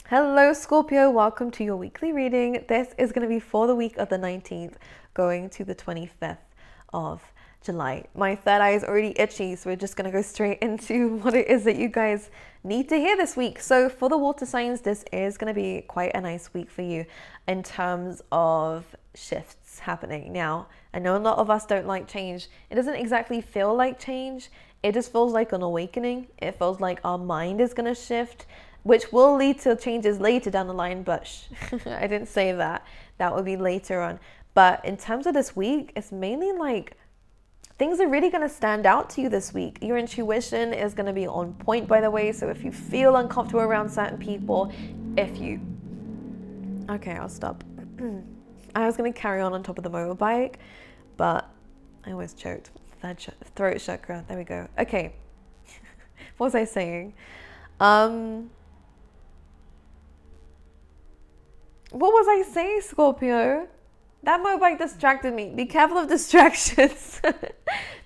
Hello Scorpio, welcome to your weekly reading. This is going to be for the week of the 19th going to the 25th of July. My third eye is already itchy, so we're just going to go straight into what it is that you guys need to hear this week. So for the water signs, this is going to be quite a nice week for you in terms of shifts happening. Now, I know a lot of us don't like change. It doesn't exactly feel like change. It just feels like an awakening. It feels like our mind is going to shift, which will lead to changes later down the line, but I didn't say that. That will be later on. But in terms of this week, it's mainly like things are really going to stand out to you this week. Your intuition is going to be on point, by the way. So if you feel uncomfortable around certain people, Okay, I'll stop. I was going to carry on top of the motorbike, but I almost choked. Throat chakra. There we go. Okay. What was I saying? What was I saying, Scorpio? That motorbike distracted me. Be careful of distractions.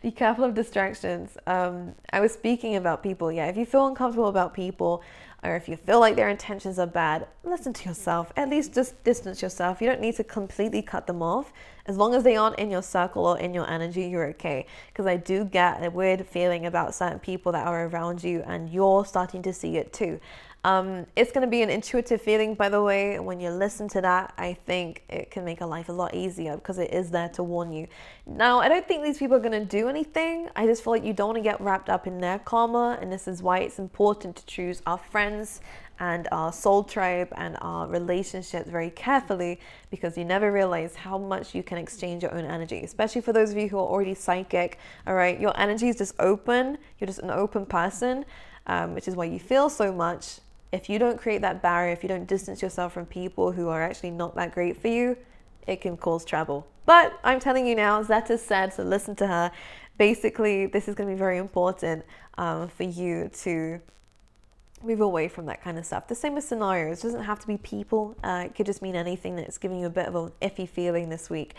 Be careful of distractions. I was speaking about people. Yeah, if you feel uncomfortable about people, or if you feel like their intentions are bad, listen to yourself. At least just distance yourself. You don't need to completely cut them off. As long as they aren't in your circle or in your energy, you're okay. Because I do get a weird feeling about certain people that are around you, and you're starting to see it too. It's going to be an intuitive feeling, by the way. When you listen to that, I think it can make a life a lot easier because it is there to warn you. Now, I don't think these people are going to do anything. I just feel like you don't want to get wrapped up in their karma, and this is why it's important to choose our friends and our soul tribe and our relationships very carefully, because you never realize how much you can exchange your own energy, especially for those of you who are already psychic. All right, your energy is just open. You're just an open person, which is why you feel so much. If you don't create that barrier, if you don't distance yourself from people who are actually not that great for you, it can cause trouble. But I'm telling you now, Zeta said, so listen to her. Basically, this is going to be very important for you to move away from that kind of stuff. The same with scenarios. It doesn't have to be people. It could just mean anything that's giving you a bit of an iffy feeling this week.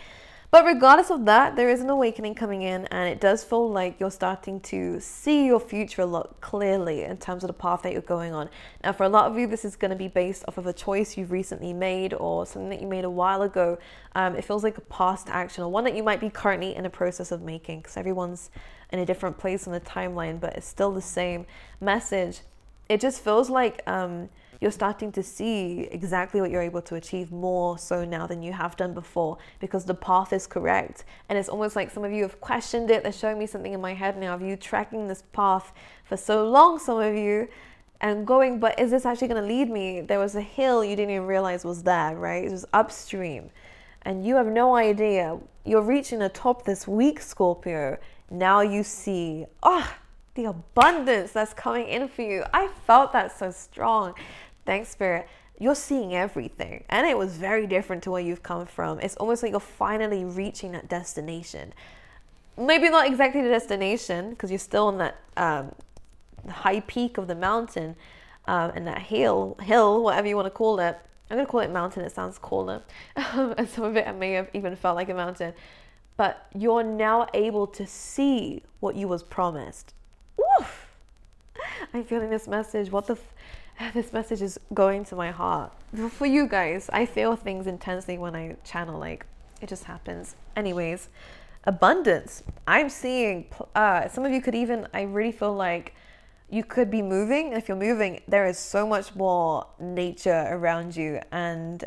But regardless of that, there is an awakening coming in, and it does feel like you're starting to see your future a lot clearly in terms of the path that you're going on. Now, for a lot of you, this is going to be based off of a choice you've recently made or something that you made a while ago. It feels like a past action, or one that you might be currently in a process of making, because everyone's in a different place on the timeline, but it's still the same message. It just feels like you're starting to see exactly what you're able to achieve more so now than you have done before, because the path is correct. And it's almost like some of you have questioned it. They're showing me something in my head now of you tracking this path for so long, some of you, and going, but is this actually going to lead me? There was a hill you didn't even realize was there, right? It was upstream, and you have no idea. You're reaching the top this week, Scorpio. Now you see, the abundance that's coming in for you. I felt that so strong. Thanks, Spirit. You're seeing everything, and it was very different to where you've come from. It's almost like you're finally reaching that destination. Maybe not exactly the destination, because you're still on that high peak of the mountain, and that hill, whatever you want to call it. I'm going to call it mountain. It sounds cooler. And some of it may have even felt like a mountain. But you're now able to see what you was promised. Woof! I'm feeling this message. This message is going to my heart. For you guys, I feel things intensely when I channel, like it just happens. Anyways, abundance. I'm seeing some of you could even, I really feel like you could be moving. If you're moving, there is so much more nature around you, and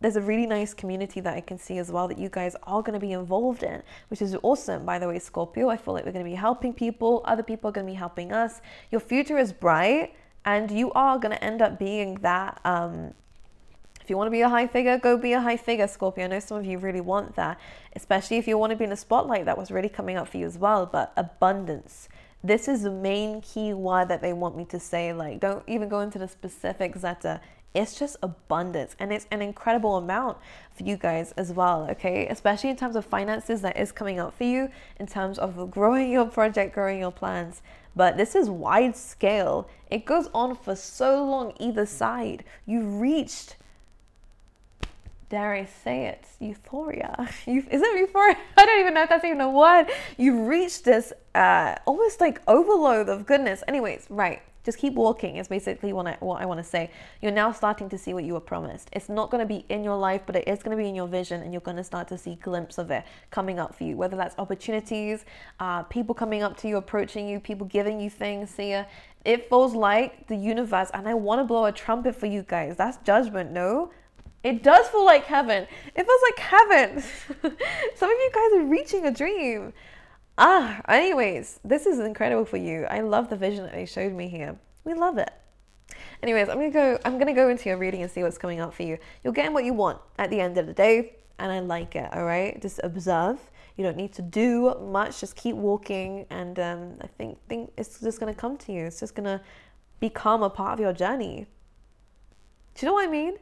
there's a really nice community that I can see as well that you guys are going to be involved in, which is awesome. By the way, Scorpio, I feel like we're going to be helping people. Other people are going to be helping us. Your future is bright, and you are going to end up being that. If you want to be a high figure, go be a high figure, Scorpio. I know some of you really want that, especially if you want to be in the spotlight. That was really coming up for you as well. But abundance. This is the main key word that they want me to say. Like, don't even go into the specifics. It's just abundance, and it's an incredible amount for you guys as well, okay? Especially in terms of finances, that is coming up for you in terms of growing your project, growing your plans. But this is wide scale. It goes on for so long either side. You reached, dare I say it, euphoria. Is it euphoria? I don't even know if that's even a word. You reached this almost like overload of goodness. Anyways, right. Just keep walking is basically what I want to say. You're now starting to see what you were promised. It's not going to be in your life, but it is going to be in your vision, and you're going to start to see a glimpse of it coming up for you, whether that's opportunities, people coming up to you, approaching you, people giving you things. See ya. It feels like the universe, and I want to blow a trumpet for you guys. That's judgment, no? It does feel like heaven. It feels like heaven. Some of you guys are reaching a dream. Anyways, this is incredible for you. I love the vision that they showed me here. We love it. Anyways, I'm gonna go into your reading and see what's coming up for you. You're getting what you want at the end of the day, and I like it. All right, just observe. You don't need to do much. Just keep walking, and I think it's just gonna come to you. It's just gonna become a part of your journey. Do you know what I mean?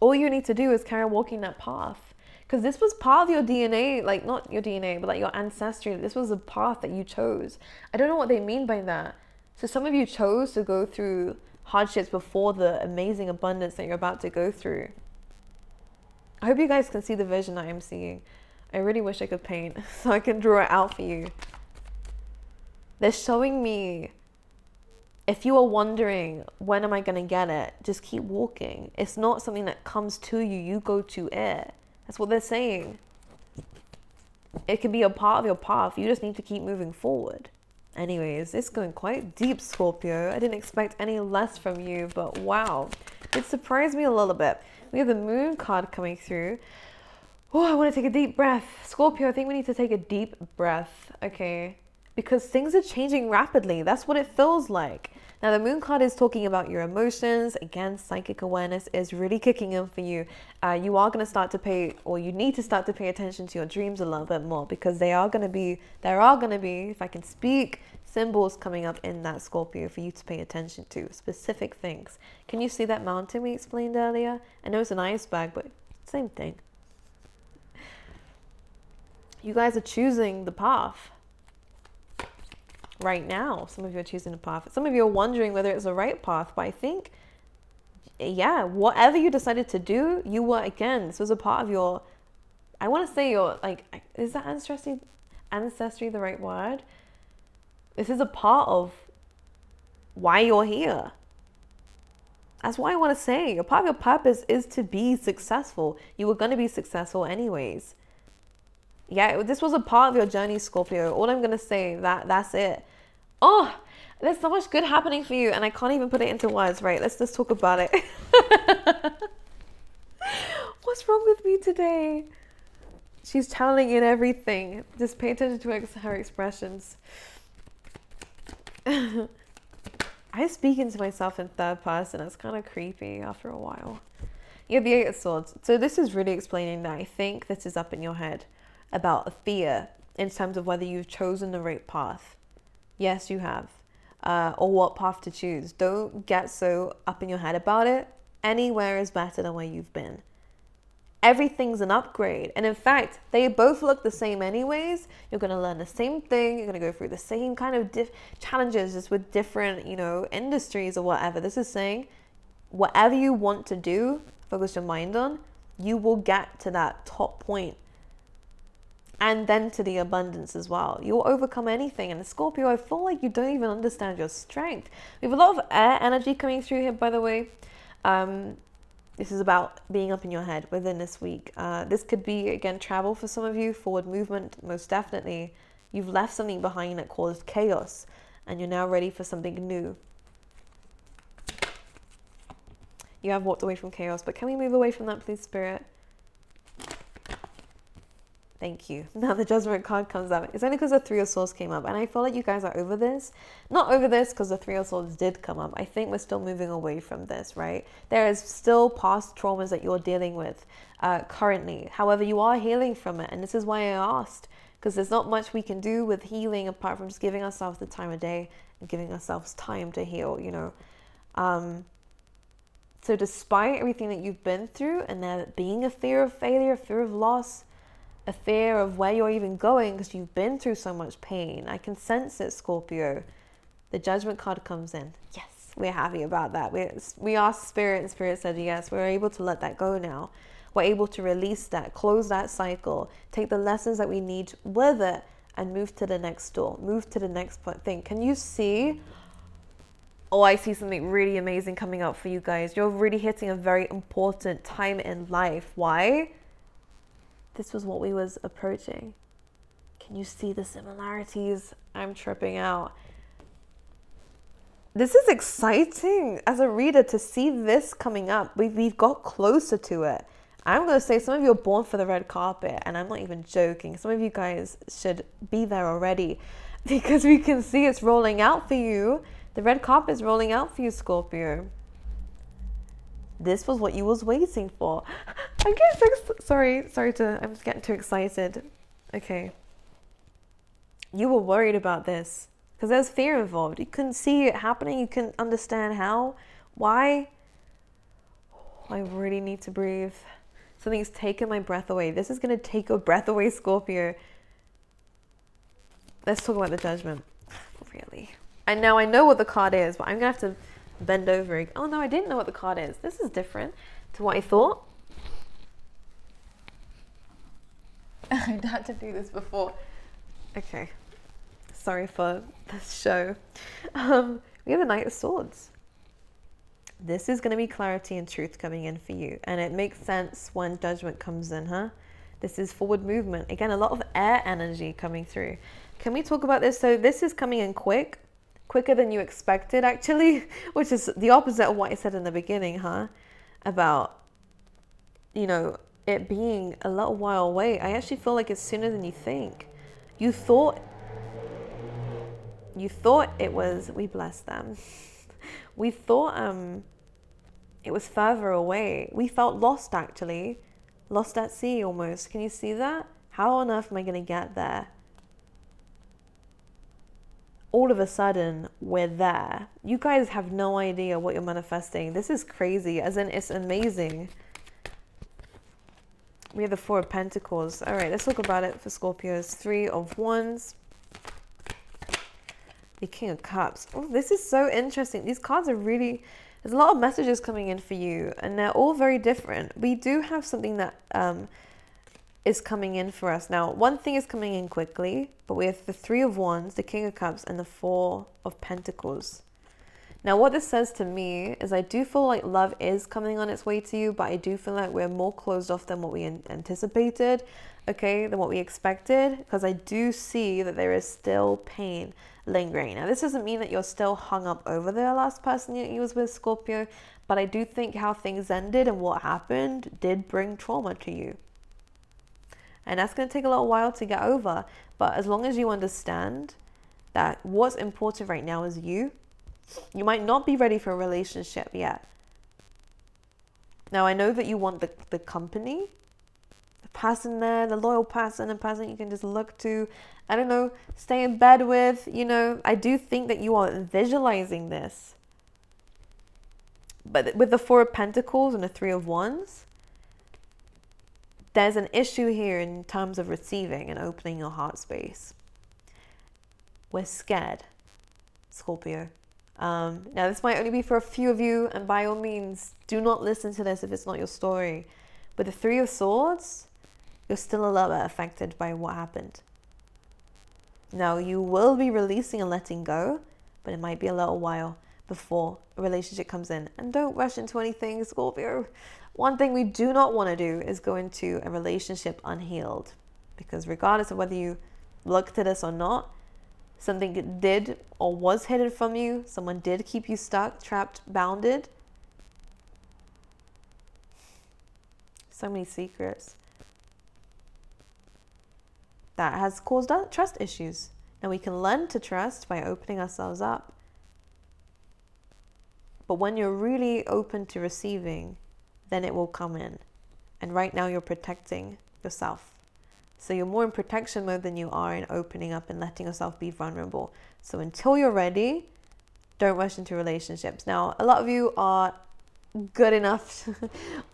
All you need to do is carry on walking that path. Because this was part of your DNA, like not your DNA, but like your ancestry. This was a path that you chose. I don't know what they mean by that. So some of you chose to go through hardships before the amazing abundance that you're about to go through. I hope you guys can see the vision that I'm seeing. I really wish I could paint so I can draw it out for you. They're showing me, if you are wondering, when am I going to get it? Just keep walking. It's not something that comes to you. You go to it. That's what they're saying. It can be a part of your path. You just need to keep moving forward. Anyways, it's going quite deep, Scorpio. I didn't expect any less from you, but wow. It surprised me a little bit. We have the Moon card coming through. Oh, I want to take a deep breath. Scorpio, I think we need to take a deep breath. Okay. Because things are changing rapidly. That's what it feels like. Now, the Moon card is talking about your emotions. Again, psychic awareness is really kicking in for you. You are going to start to pay, or you need to start to pay attention to your dreams a little bit more, because there are going to be, if I can speak, symbols coming up in that, Scorpio, for you to pay attention to, specific things. Can you see that mountain we explained earlier? I know it's an iceberg, but same thing. You guys are choosing the path. Right now, some of you are choosing the path. Some of you are wondering whether it's the right path, but I think, yeah, whatever you decided to do, you were, again, this was a part of your, I want to say your, like, is that ancestry the right word? This is a part of why you're here. That's what I want to say. A part of your purpose is to be successful. You were going to be successful anyways. Yeah, this was a part of your journey, Scorpio. All I'm going to say, that's it. Oh, there's so much good happening for you, and I can't even put it into words, right? Let's just talk about it. What's wrong with me today? She's channeling in everything. Just pay attention to her expressions. I speak into myself in third person. It's kind of creepy after a while. You have the Eight of Swords. So this is really explaining that I think this is up in your head about a fear in terms of whether you've chosen the right path. Yes, you have. Or what path to choose. Don't get so up in your head about it. Anywhere is better than where you've been. Everything's an upgrade. And in fact, they both look the same anyways. You're going to learn the same thing. You're going to go through the same kind of challenges, just with different, industries or whatever. This is saying, whatever you want to do, focus your mind on, you will get to that top point. And then to the abundance as well. You'll overcome anything. And Scorpio, I feel like you don't even understand your strength. We have a lot of air energy coming through here, by the way. This is about being up in your head within this week. This could be, again, travel for some of you, forward movement, most definitely. You've left something behind that caused chaos, and you're now ready for something new. You have walked away from chaos, but can we move away from that, please, Spirit? Thank you. Now the Judgment card comes up. It's only because the Three of Swords came up. And I feel like you guys are over this. Not over this because the Three of Swords did come up. I think we're still moving away from this, right? There is still past traumas that you're dealing with currently. However, you are healing from it. And this is why I asked. Because there's not much we can do with healing apart from just giving ourselves the time of day and giving ourselves time to heal, So despite everything that you've been through, and there being a fear of failure, a fear of loss, a fear of where you're even going because you've been through so much pain. I can sense it, Scorpio. The Judgment card comes in. Yes, we're happy about that. We asked Spirit, and Spirit said yes. We're able to let that go now. We're able to release that, close that cycle, take the lessons that we need with it, and move to the next door. Move to the next thing. Can you see Oh, I see something really amazing coming up for you guys. You're really hitting a very important time in life. Why? This was what we was approaching. Can you see the similarities? I'm tripping out. This is exciting as a reader to see this coming up. We've got closer to it. I'm going to say some of you are born for the red carpet, and I'm not even joking. Some of you guys should be there already because we can see it's rolling out for you. The red carpet is rolling out for you, Scorpio. This was what you was waiting for. I'm getting I'm just getting too excited. Okay. You were worried about this because there's fear involved. You couldn't see it happening. You couldn't understand how. Why? Oh, I really need to breathe. Something's taken my breath away. This is going to take your breath away, Scorpio. Let's talk about the Judgment. Really? And now I know what the card is, but I'm going to have to bend over. Oh, no, I didn't know what the card is. This is different to what I thought. I'd had to do this before. Okay. Sorry for this show. We have a Knight of Swords. This is going to be clarity and truth coming in for you. And it makes sense when Judgment comes in, huh? This is forward movement. Again, a lot of air energy coming through. Can we talk about this? So this is coming in quicker than you expected, actually, which is the opposite of what I said in the beginning, huh? About, you know, it being a little while away. I actually feel like it's sooner than you think. You thought it was, we bless them. We thought it was further away. We felt lost, actually. Lost at sea, almost. Can you see that? How on earth am I going to get there? All of a sudden, we're there. You guys have no idea what you're manifesting. This is crazy, as in it's amazing. We have the Four of Pentacles. All right, let's talk about it for Scorpios. Three of Wands. The King of Cups. Oh, this is so interesting. These cards are really... There's a lot of messages coming in for you, and they're all very different. We do have something that is coming in for us. Now, one thing is coming in quickly, but we have the Three of Wands, the King of Cups, and the Four of Pentacles. Now, what this says to me is I do feel like love is coming on its way to you, but I do feel like we're more closed off than what we anticipated, okay, than what we expected, because I do see that there is still pain lingering. Now, this doesn't mean that you're still hung up over the last person you was with, Scorpio, but I do think how things ended and what happened did bring trauma to you. And that's going to take a little while to get over. But as long as you understand that what's important right now is you might not be ready for a relationship yet. Now, I know that you want the company, the person there, the loyal person, a person you can just look to, I don't know, stay in bed with, you know. I do think that you are visualizing this. But with the Four of Pentacles and the Three of Wands, there's an issue here in terms of receiving and opening your heart space. We're scared, Scorpio. Now, this might only be for a few of you, and by all means, do not listen to this if it's not your story. With the Three of Swords, you're still a little bit affected by what happened. Now, you will be releasing and letting go, but it might be a little while before a relationship comes in. And don't rush into anything, Scorpio. One thing we do not want to do is go into a relationship unhealed, because regardless of whether you looked at this or not, something did or was hidden from you. Someone did keep you stuck, trapped, bounded. So many secrets. That has caused trust issues. Now, we can learn to trust by opening ourselves up. But when you're really open to receiving, then it will come in. And right now you're protecting yourself. So you're more in protection mode than you are in opening up and letting yourself be vulnerable. So until you're ready, don't rush into relationships. Now, a lot of you are good enough.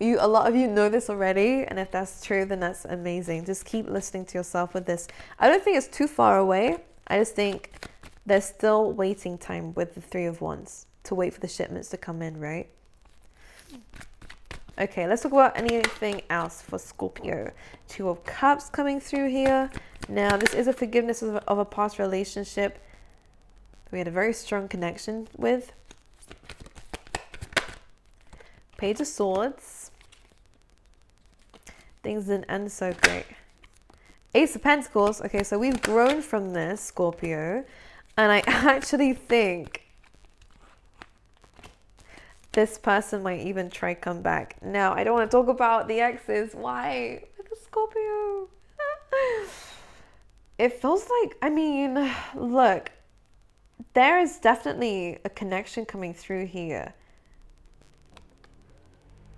A lot of you know this already. And if that's true, then that's amazing. Just keep listening to yourself with this. I don't think it's too far away. I just think there's still waiting time with the Three of Wands to wait for the shipments to come in, right? Okay, let's talk about anything else for Scorpio. Two of Cups coming through here. Now, this is a forgiveness of a past relationship we had a very strong connection with. Page of Swords. Things didn't end so great. Ace of Pentacles. Okay, so we've grown from this, Scorpio. And I actually think this person might even try come back. Now, I don't want to talk about the exes. Why? With the Scorpio. It feels like, I mean, look, there is definitely a connection coming through here.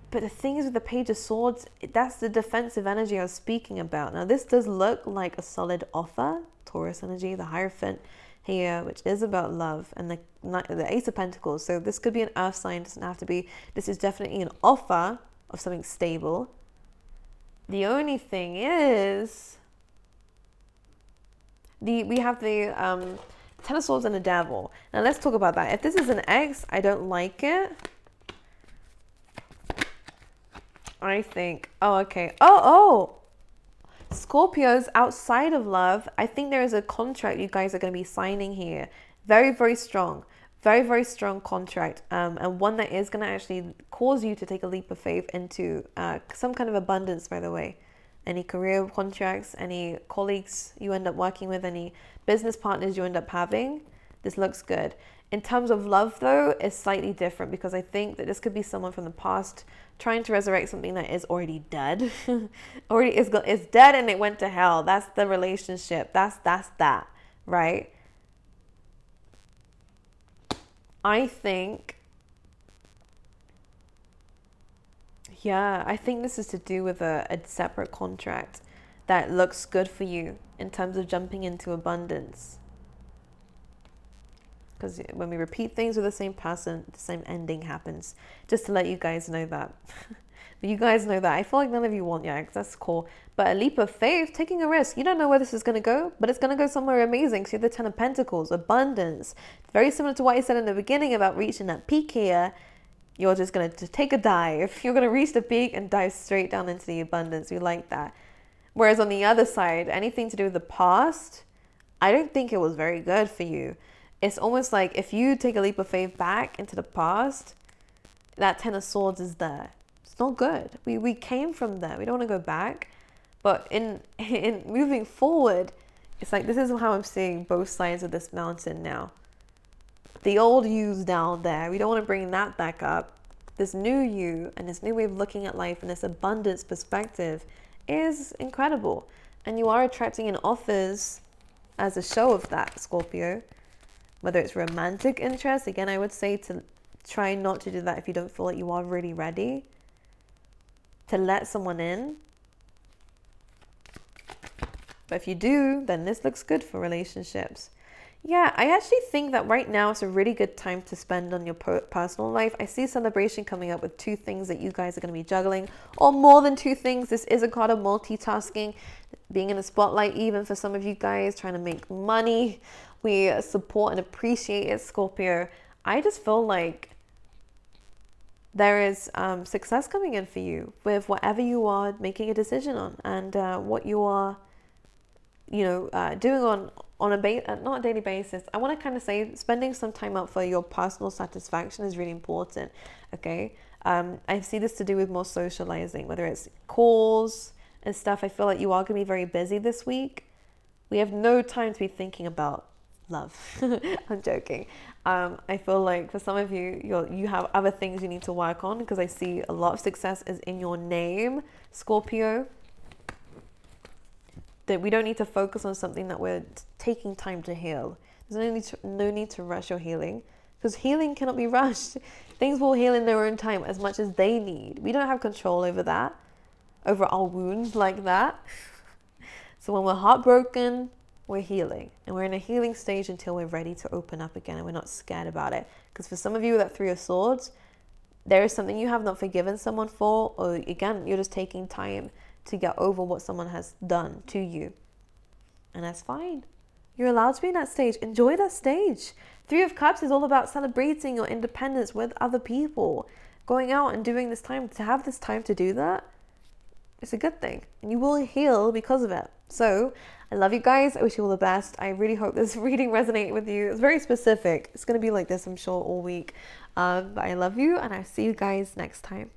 But the thing is with the Page of Swords, that's the defensive energy I was speaking about. Now, this does look like a solid offer. Taurus energy, the Hierophant here, which is about love, and the Ace of Pentacles. So this could be an earth sign, doesn't have to be. This is definitely an offer of something stable. The only thing is, we have the Ten of Swords and the Devil. Now, let's talk about that. If this is an ex, I don't like it. I think, oh, okay. Oh, Scorpios outside of love. I think there is a contract you guys are going to be signing here. Very, very strong. Very, very strong contract. And one that is going to actually cause you to take a leap of faith into some kind of abundance, by the way. Any career contracts, any colleagues you end up working with, any business partners you end up having. This looks good. In terms of love, though, it's slightly different because I think that this could be someone from the past trying to resurrect something that is already dead. It's dead and it went to hell. That's the relationship. That's that, right? I think, yeah, I think this is to do with a separate contract that looks good for you in terms of jumping into abundance. Because when we repeat things with the same person, the same ending happens. Just to let you guys know that. But you guys know that. I feel like none of you want Yags. That's cool. But a leap of faith, taking a risk. You don't know where this is going to go, but it's going to go somewhere amazing. So you have the Ten of Pentacles, abundance. Very similar to what I said in the beginning about reaching that peak here. You're just going to take a dive. You're going to reach the peak and dive straight down into the abundance. We like that. Whereas on the other side, anything to do with the past, I don't think it was very good for you. It's almost like if you take a leap of faith back into the past, that Ten of Swords is there. It's not good. We came from there. We don't want to go back. But in moving forward, it's like this is how I'm seeing both sides of this mountain now. The old you's down there. We don't want to bring that back up. This new you and this new way of looking at life and this abundance perspective is incredible. And you are attracting in offers as a show of that, Scorpio. Whether it's romantic interest, again, I would say to try not to do that if you don't feel like you are really ready to let someone in. But if you do, then this looks good for relationships. Yeah, I actually think that right now it's a really good time to spend on your personal life. I see celebration coming up with 2 things that you guys are going to be juggling, or more than 2 things. This is a card of multitasking, being in the spotlight, even for some of you guys trying to make money. We support and appreciate it, Scorpio. I just feel like there is success coming in for you with whatever you are making a decision on, and what you are, doing on a not a daily basis. I want to kind of say spending some time out for your personal satisfaction is really important. Okay, I see this to do with more socializing, whether it's calls and stuff. I feel like you are going to be very busy this week. We have no time to be thinking about love. I'm joking. I feel like for some of you, you have other things you need to work on, because I see a lot of success is in your name, Scorpio. That we don't need to focus on something that we're taking time to heal. There's no need to rush your healing, because healing cannot be rushed. Things will heal in their own time as much as they need. We don't have control over that, over our wounds like that. So when we're heartbroken, we're healing, and we're in a healing stage until we're ready to open up again, and we're not scared about it. Because for some of you, that 3 of Swords, there is something you have not forgiven someone for, or again, you're just taking time to get over what someone has done to you, and that's fine. You're allowed to be in that stage. Enjoy that stage. 3 of Cups is all about celebrating your independence with other people, going out and doing this time. To have this time to do that, it's a good thing, and you will heal because of it. So I love you guys. I wish you all the best. I really hope this reading resonated with you. It's very specific. It's going to be like this, I'm sure, all week. But I love you, and I'll see you guys next time.